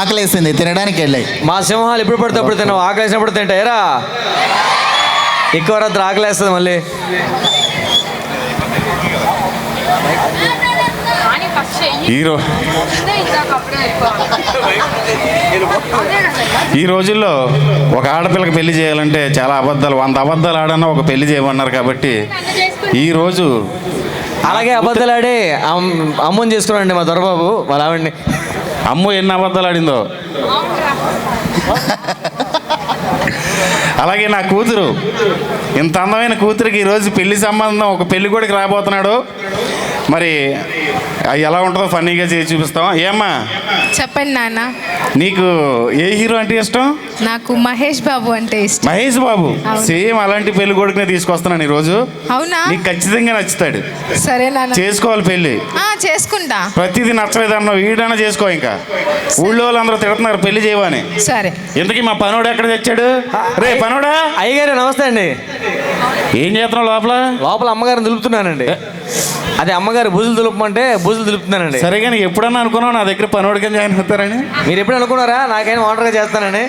ఆకలేసింది, తినడానికి వెళ్ళాయి. మా సింహాలు ఎప్పుడు పడితే అప్పుడు తిన్నావు, ఆకలేసినప్పుడు తింటాయరా. ఎక్కువ రాత్రి ఆకలేస్తుంది మళ్ళీ. ఈ రోజుల్లో ఒక ఆడపిల్లకి పెళ్లి చేయాలంటే చాలా అబద్ధాలు, 100 అబద్ధాలు ఆడన్నా ఒక పెళ్లి చేయమన్నారు. కాబట్టి ఈరోజు అలాగే అబద్ధాలు ఆడి అమ్మని చేసుకున్నాండి మా దొరబాబు వాళ్ళ ఆవిడ్ని. అమ్మ ఎన్ని అబద్ధాలు ఆడిందో. అలాగే నా కూతురు, ఇంత అందమైన కూతురికి ఈరోజు పెళ్లి సంబంధం, ఒక పెళ్లి కొడుకు రాబోతున్నాడు. మరి అవి ఎలా ఉంటుందో ఫన్నీగా చేసి చూపిస్తాం. ఏమ్మా చెప్పండి నాన్న. నీకు ఏ హీరో అంటే ఇష్టం? నాకు మహేష్ బాబు అంటే ఇష్టం. మహేష్ బాబు, సేమ్ అలాంటి పెళ్లి కొడుకునే తీసుకొస్తున్నాను ఈరోజు. అవునా? నీకు ఖచ్చితంగా నచ్చుతాడు. సరే నాన్న, చేసుకోవాలి పెళ్లి. చేసుకుంటా. ప్రతిదీ నచ్చలేదన్నా వీడైనా చేసుకో. ఇంకా ఊళ్ళో వాళ్ళందరూ తిడుతున్నారు పెళ్లి చేయవని. సరే, ఇంతకీ మా పనోడు ఎక్కడ తెచ్చాడు? రే పనోడా. అయ్యగారు నమస్తే అండి. ఏం చేస్తున్నావు లోపల? లోపల అమ్మగారిని దులుపుతున్నానండి. అదే అమ్మగారు బూజులు దులుపమంటే బూజులు దులుపుతున్నానండి. సరే కానీ ఎప్పుడన్నా అనుకున్నావు నా దగ్గర పనోడు కింద జాయిన్ అవుతారని? మీరు ఎప్పుడు అనుకున్నారా నాకైనా వాంటర్గా చేస్తానని?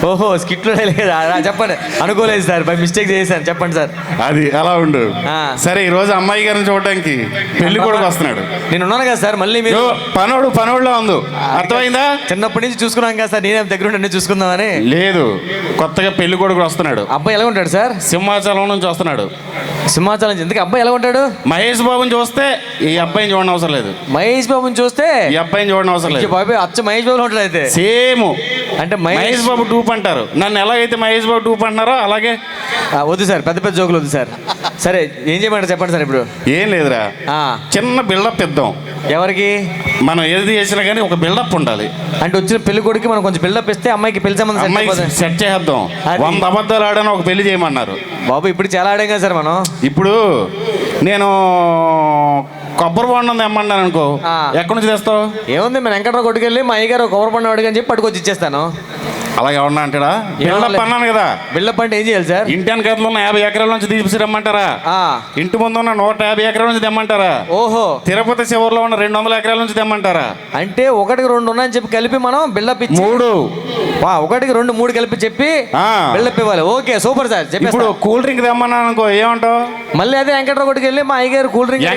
ఓహో, స్కిట్లో లేదా? చెప్పండి. అనుకోలేదు సార్, బై మిస్టేక్ చేశాను. చెప్పండి సార్. అది అలా ఉండు. సరే, ఈ రోజు అమ్మాయి గారిని చూడడానికి పెళ్లి కొడుకు వస్తున్నాడు. నేను ఉన్నాను కదా సార్. మళ్ళీ మీరు పనోడులో ఉంది, అర్థమైందా? చిన్నప్పటి నుంచి చూసుకున్నాం కదా సార్, నేనే దగ్గర ఉండి చూసుకుందామని. లేదు, కొత్తగా పెళ్లి కొడుకు వస్తున్నాడు. అబ్బాయి ఎలా ఉంటాడు సార్? సింహాచలం నుంచి వస్తున్నాడు. సింహాచలం నుంచి. ఎందుకు అబ్బాయి ఎలా ఉంటాడు? మహేష్ బాబుని చూస్తే ఈ అబ్బాయిని చూడడం అవసరం లేదు. మహేష్ బాబుని చూస్తే ఈ అబ్బాయిని చూడడం అవసరం లేదు. బాబు అచ్చ మహేష్ బాబు ఉంటాడు. అయితే సేమ్ అంటే మహేష్ బాబు టూప్ అంటారు. నన్ను ఎలాగైతే మహేష్ బాబు టూప్ అంటున్నారో అలాగే. వద్దు సార్, పెద్ద పెద్ద జోకులు వద్దు సార్. సరే, ఏం చేయమంటారు చెప్పండి సార్. ఇప్పుడు ఏం లేదురా, చిన్న బిల్డప్ ఇద్దాం. ఎవరికి? మనం ఏది చేసినా కానీ ఒక బిల్డప్ ఉండాలి. అంటే వచ్చిన పెళ్లి కొడుకు మనం కొంచెం బిల్డప్ ఇస్తే అమ్మాయికి పెళ్లి సంబంధం సెట్ చేద్దాం. 100 అబద్ధాలు ఆడని ఒక పెళ్లి చేయమన్నారు. బాబు ఇప్పుడు చాలా ఆడాం కదా సార్ మనం. ఇప్పుడు నేను కొబ్బరి బొండం తెమ్మన్నాను అనుకో, ఎక్కడి నుంచి తెస్తావు? ఏముంది, మన వెంకట్రావు కొట్టుకెళ్ళి మా అయ్యగారు కొబ్బరి బొండం అడిగని చెప్పి పట్టుకొచ్చి ఇచ్చేస్తాను. అలాగే ఎవరన్నా అంటాడా? బిల్డప్ అన్నాను కదా. బిల్డప్ అంటే ఏం చేయాలి సార్? ఇంటి వెనకాల ఉన్న 50 ఎకరాల నుంచి తీసుకురమ్మంటారా? ఇంటి ముందు ఉన్న 150 ఎకరాల నుంచి తెమ్మంటారా? ఓహో, తిరుపతి చివరిలో ఉన్న 200 ఎకరాల నుంచి తెమ్మంటారా? అంటే 1కి 2 ఉన్నాయని చెప్పి కలిపి మనం బిల్డప్ ఇచ్చి 3 1కి 2 3 కలిపి చెప్పి బిల్డప్ ఇవ్వాలి. Okay, super sir. చెప్పి ఇప్పుడు కూల్ డ్రింక్ తెమ్మన్నాను అనుకో, ఏమంటావు? మళ్ళీ అదే వెంకట్రావు కొట్టుకెళ్ళి మా అయ్యగారు కూల్ డ్రింక్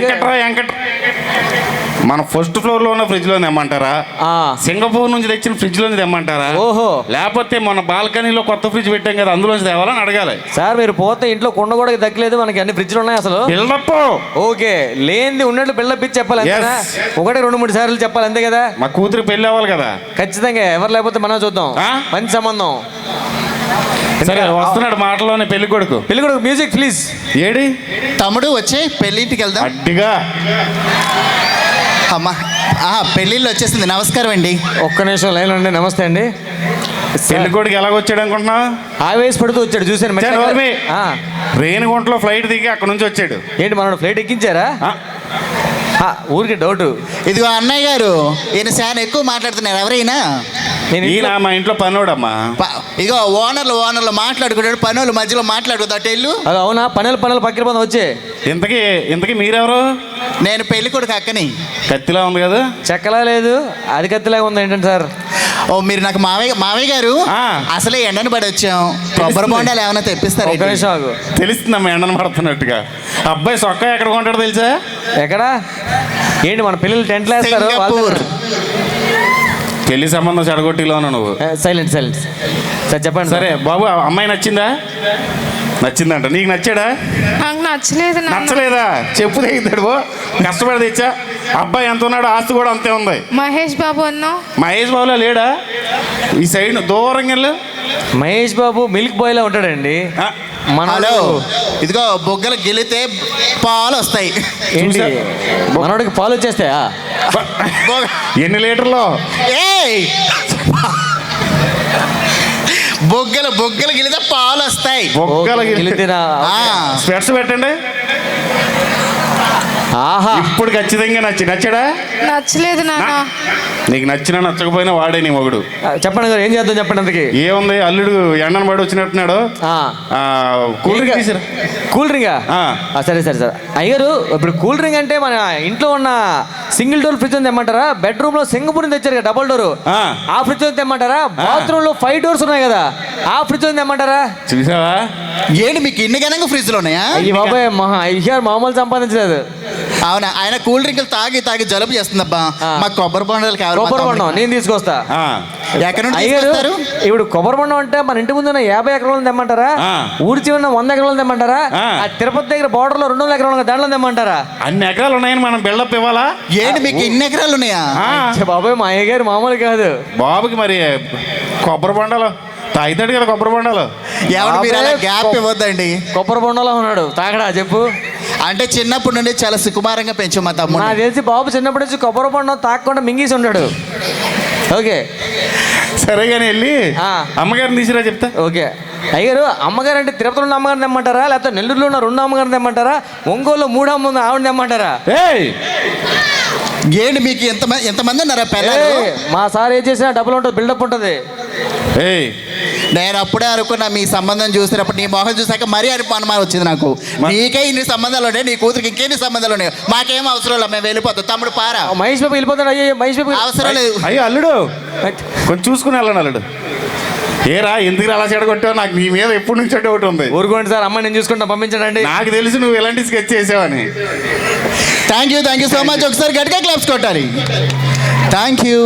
మన ఫస్ట్ ఫ్లోర్ లో ఉన్న ఫ్రిడ్జ్ లో తెమ్మంటారా? సింగపూర్ నుంచి తెచ్చిన ఫ్రిడ్జ్ లో తెమ్మంటారా? ఓహో, లేకపోతే మన బాల్కనీలో కొత్త ఫ్రిడ్జ్ పెట్టాం కదా, అందులోంచి తేవాలని అడగాలి. సార్ మీరు పోతే ఇంట్లో కుండ కూడా దక్కలేదు, మనకి అన్ని ఫ్రిడ్జ్లు ఉన్నాయి అసలు. బిల్డప్. ఓకే, లేనిది ఉన్నట్టు బిల్డప్ ఇచ్చి చెప్పాలి. 1 2 3 సార్లు చెప్పాలి, అంతే కదా? మా కూతురు పెళ్లి అవ్వాలి కదా. ఖచ్చితంగా. ఎవరు లేకపోతే మనం చూద్దాం. మంచి సంబంధం. సరే, వస్తున్నాడు మాటలోనే పెళ్లి కొడుకు. పెళ్లి కొడుకు మ్యూజిక్ ప్లీజ్. ఏడి తమ్ముడు వచ్చే పెళ్ళింటికి వెళ్దాం. అడ్డిగా అమ్మా, పెళ్ళిళ్ళు వచ్చేసింది. నమస్కారం అండి. ఒక్క నిమిషం లైన్ అండి. నమస్తే అండి. పెళ్లి కొడుకు ఎలాగొచ్చాడు అనుకుంటున్నా? ఆవేశపడుతూ వచ్చాడు, చూశాను. రేణిగుంటలో ఫ్లైట్ దిగి అక్కడ నుంచి వచ్చాడు. ఏంటి, మనం ఫ్లైట్ ఎక్కించారా? ఊరికి డౌట్. ఇదిగో అన్నయ్య గారు, ఈయన చాలా ఎక్కువ మాట్లాడుతున్నారు. ఎవరైనా ఈయన మా ఇంట్లో పనోడమ్మా. ఇగో ఓనర్లు మాట్లాడుకుంటాడు, పనులు మధ్యలో మాట్లాడుకుంటా వెళ్ళు. అది అవునా? పనులు పక్కన పని వచ్చే. ఇంతకీ మీరెవరు? నేను పెళ్లి కొడుకు అక్కని. కత్తిలా ఉంది కదా? చెక్కలా లేదు, అది కత్తిలాగా ఉంది. ఏంటంటే సార్, ఓ మీరు నాకు మావయ్య గారు. అసలే ఎండను పడి వచ్చాం, కొబ్బరి బొండాలు ఏమైనా తెప్పిస్తారు? ఒక్క నిమిషం ఆగు. తెలుస్తుందమ్మా ఎండను పడుతున్నట్టుగా. అబ్బాయి సొక్క ఎక్కడ కొంటాడు తెలుసా? ఎక్కడ? ఏంటి మన పిల్లలు టెంట్లు వేస్తారు? పెళ్లి సంబంధం చెడగొట్టిలోను నువ్వు. సైలెంట్ సార్, చెప్పండి. సరే బాబు, అమ్మాయి నచ్చిందా? నచ్చిందంట. నీకు నచ్చాడా? నాకు నచ్చలేదు. నచ్చలేదా? చెప్పు తెగిద్దాడు. కష్టపడి తెచ్చా. అబ్బాయి ఎంత ఉన్నాడు, ఆస్తి కూడా అంతే ఉంది. మహేష్ బాబు అన్నావు. మహేష్ బాబులో లేడా? ఈ సైడ్ దూరంగా వెళ్ళు. మహేష్ బాబు మిల్క్ బాయ్ లా ఉంటాడండి. హలో, ఇదిగో బొగ్గలు గెలితే పాలు వస్తాయి. ఏంటి, మనోడికి పాలు వచ్చేస్తాయా? ఎన్ని లీటర్లో? బొగ్గలు గెలితే పాలు వస్తాయి. బొగ్గలు గెలితే స్పెట్స్ పెట్టండి. ఆహా ఇప్పుడు ఖచ్చితంగా నచ్చాడా? నచ్చలేదు నాన్న. నీకు నచ్చినా నచ్చకపోయినా వాడే నీ మొగుడు. చెప్పండి గారు, ఏం చేద్దాం చెప్పండి అందుకే. ఏముంది, అల్లుడు ఎండను పడి వచ్చినట్టున్నాడు. కూల్ డ్రింక్ తీసిరా. కూల్ డ్రింకా? సరే సరే సరే అయ్యారు. ఇప్పుడు కూల్ డ్రింక్ అంటే మన ఇంట్లో ఉన్న సింగిల్ డోర్ ఫ్రిడ్జ్ ఉంది తెమ్మంటారా? బెడ్రూమ్ లో సింగపూర్ తెచ్చారు కదా డబుల్ డోర్, ఆ ఫ్రిడ్జ్ ఉంది తెమ్మంటారా? బాత్రూమ్ లో 5 డోర్స్ ఉన్నాయి కదా, ఆ ఫ్రిడ్జ్ ఉంది తెమ్మంటారా? చూసావా ఏంటి మీకు ఇన్ని ఘనంగా ఫ్రిడ్జ్లు ఉన్నాయా? అయ్యి బాబాయ్ అయ్యారు మామూలు సంపాదించలేదు. అవునా, ఆయన కూల్ డ్రింకులు తాగి తాగి జలుబు చేస్తుందబ్బా. మాకు కొబ్బరి బొండాలు కావాలి. కొబ్బరి బొండం నేను తీసుకొస్తా. ఎక్కడ నుండి అయ్యారు తీసుకొస్తారు? ఇప్పుడు కొబ్బరి బొండం అంటే మన ఇంటి ముందు 50 ఎకరాలు తెమ్మంటారా? ఊరి చివరిన 100 ఎకరాలు తెమ్మంటారా? ఆ తిరుపతి దగ్గర బార్డర్ లో 200 ఎకరాలు దాంట్లో తెమ్మంటారా? అన్ని ఎకరాలు ఉన్నాయని మనం బిల్డప్ ఇవ్వాలా? ఏంటి మీకు ఇన్ని ఎకరాలు ఉన్నాయా? బాబాయ్ మా అయ్య గారు మామూలు కాదు. బాబుకి మరి కొబ్బరి బొండాలు తాగుతాడు కదా, కొబ్బరి బొండాలు. ఎవరు మీరు అలా గ్యాప్ ఇవ్వద్దండి. కొబ్బరి బొండలో ఉన్నాడు, తాగడా చెప్పు. అంటే చిన్నప్పటి నుండి చాలా సుకుమారంగా పెంచాం మా తమ్ముడు. నాకు తెలిసి బాబు చిన్నప్పటి నుంచి కొబ్బరి బొండం తాగకుండా మింగేసి ఉన్నాడు. ఓకే సరే కానీ వెళ్ళి అమ్మగారిని తీసిరా చెప్తా. ఓకే అయ్యారు. అమ్మగారు అంటే తిరుపతిలో ఉన్న అమ్మగారిని తెమ్మంటారా, లేకపోతే నెల్లూరులో ఉన్న 2 అమ్మగారిని తెమ్మంటారా, ఒంగోలులో 3 అమ్మ ఉంది ఆవిడ తెమ్మంటారా? ఏంటి మీకు ఎంతమంది ఉన్నారా పిల్లలు? మా సార్ ఏం చేసినా డబ్బులు ఉంటుంది, బిల్డప్ ఉంటుంది. నేను అప్పుడే అనుకున్నా మీ సంబంధం చూసినప్పుడు, నీ మొహం చూసాక మరీ అనుమానం వచ్చింది నాకు. నీకే ఇన్ని సంబంధాలు ఉన్నాయి, నీ కూతురికి ఇంకెన్ని సంబంధాలు ఉన్నాయి, మాకేం అవసరం లేదు, మేము వెళ్ళిపోతాం. తమ్ముడు పారా. మహేష్ బాబు వెళ్ళిపోతాడు. అయ్యో మహేష్ బాబు అవసరం లేదు. అయ్యో అల్లుడు కొంచెం చూసుకుని వెళ్ళండి అల్లుడు. ఏరా ఎందుకు అలా చెడగొట్టావు? నాకు నీ మీద ఎప్పటి నుంచి ఒకటి ఉంది. ఊరుకోండి సార్, అమ్మ నేను చూసుకుంటా, పంపించండి. నాకు తెలుసు నువ్వు ఎలాంటి స్కెచ్ చేసావని. Thank you so much. ఒకసారి గట్టిగా క్లాప్స్ కొట్టాలి. Thank you.